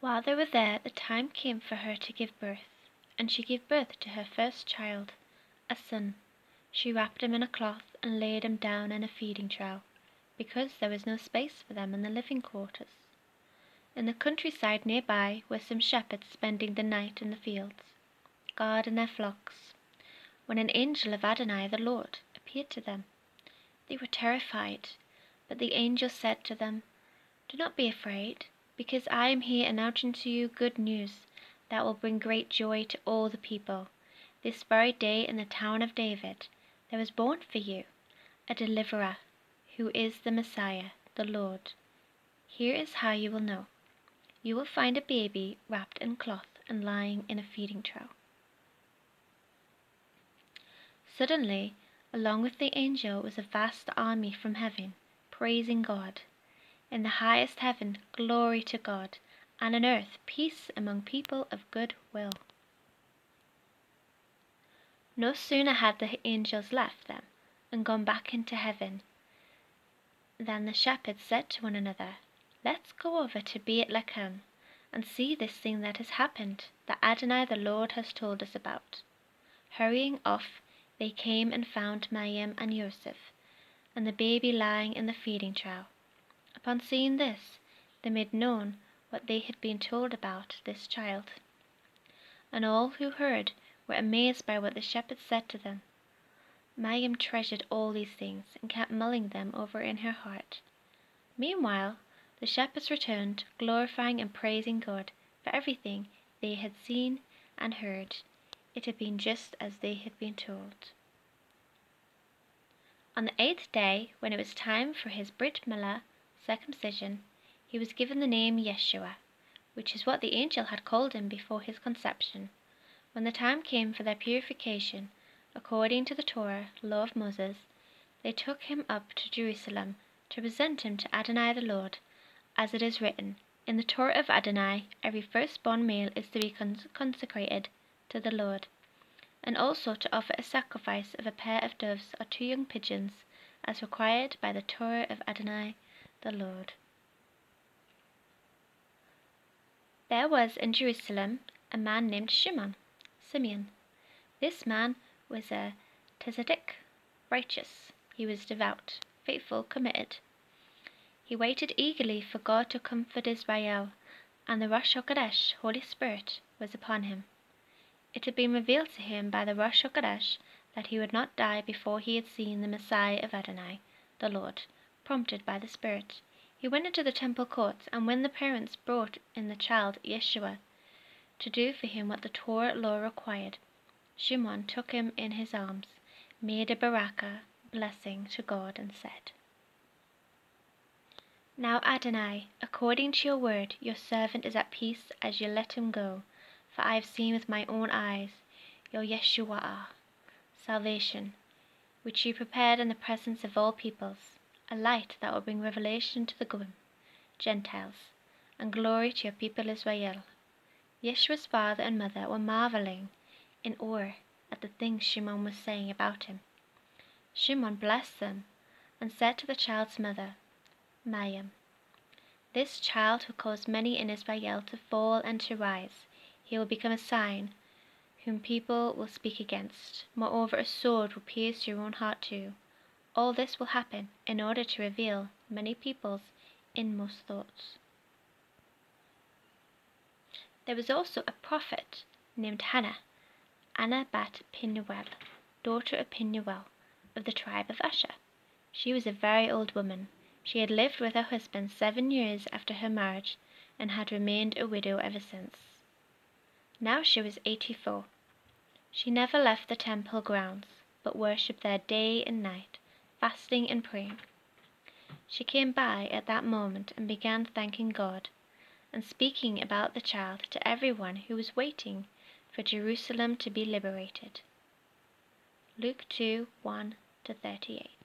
While they were there, the time came for her to give birth, and she gave birth to her first child, a son. She wrapped him in a cloth and laid him down in a feeding trough, because there was no space for them in the living quarters. In the countryside nearby were some shepherds spending the night in the fields, guarding their flocks, when an angel of Adonai, the Lord, appeared to them. They were terrified, but the angel said to them, "Do not be afraid, because I am here announcing to you good news that will bring great joy to all the people. This very day in the town of David there was born for you a deliverer, who is the Messiah, the Lord. Here is how you will know. You will find a baby wrapped in cloth and lying in a feeding trough." Suddenly, along with the angel was a vast army from heaven, praising God. In the highest heaven, glory to God, and on earth, peace among people of good will. No sooner had the angels left them and gone back into heaven than the shepherds said to one another, "Let's go over to Bethlehem and see this thing that has happened, that Adonai the Lord has told us about." Hurrying off, they came and found Maryam and Joseph, and the baby lying in the feeding trough. Upon seeing this, they made known what they had been told about this child. And all who heard were amazed by what the shepherds said to them. Maryam treasured all these things and kept mulling them over in her heart. Meanwhile, the shepherds returned, glorifying and praising God for everything they had seen and heard. It had been just as they had been told. On the 8th day, when it was time for his Brit Milah, circumcision, he was given the name Yeshua, which is what the angel had called him before his conception. When the time came for their purification, according to the Torah, law of Moses, they took him up to Jerusalem to present him to Adonai the Lord, as it is written, "In the Torah of Adonai, every firstborn male is to be consecrated to the Lord," and also to offer a sacrifice of a pair of doves or 2 young pigeons, as required by the Torah of Adonai the Lord. There was in Jerusalem a man named Simeon. This man was a tzaddik, righteous. He was devout, faithful, committed. He waited eagerly for God to comfort Israel, and the Rosh HaKodesh, Holy Spirit, was upon him. It had been revealed to him by the Rosh HaKodesh that he would not die before he had seen the Messiah of Adonai, the Lord. Prompted by the Spirit, he went into the temple courts, and when the parents brought in the child Yeshua to do for him what the Torah law required, Shimon took him in his arms, made a barakah, blessing to God, and said, "Now Adonai, according to your word, your servant is at peace as you let him go, for I have seen with my own eyes your Yeshua, salvation, which you prepared in the presence of all peoples, a light that will bring revelation to the Gentiles, and glory to your people Israel." Yeshua's father and mother were marveling in awe at the things Shimon was saying about him. Shimon blessed them and said to the child's mother, Maryam, "This child who caused many in Israel to fall and to rise, he will become a sign whom people will speak against. Moreover, a sword will pierce your own heart too. All this will happen in order to reveal many people's inmost thoughts." There was also a prophet named Anna bat Pinuel, daughter of Pinuel, of the tribe of Asher. She was a very old woman. She had lived with her husband 7 years after her marriage, and had remained a widow ever since. Now she was 84. She never left the temple grounds, but worshipped there day and night, fasting and praying. She came by at that moment and began thanking God, and speaking about the child to everyone who was waiting for Jerusalem to be liberated. Luke 2:1-38.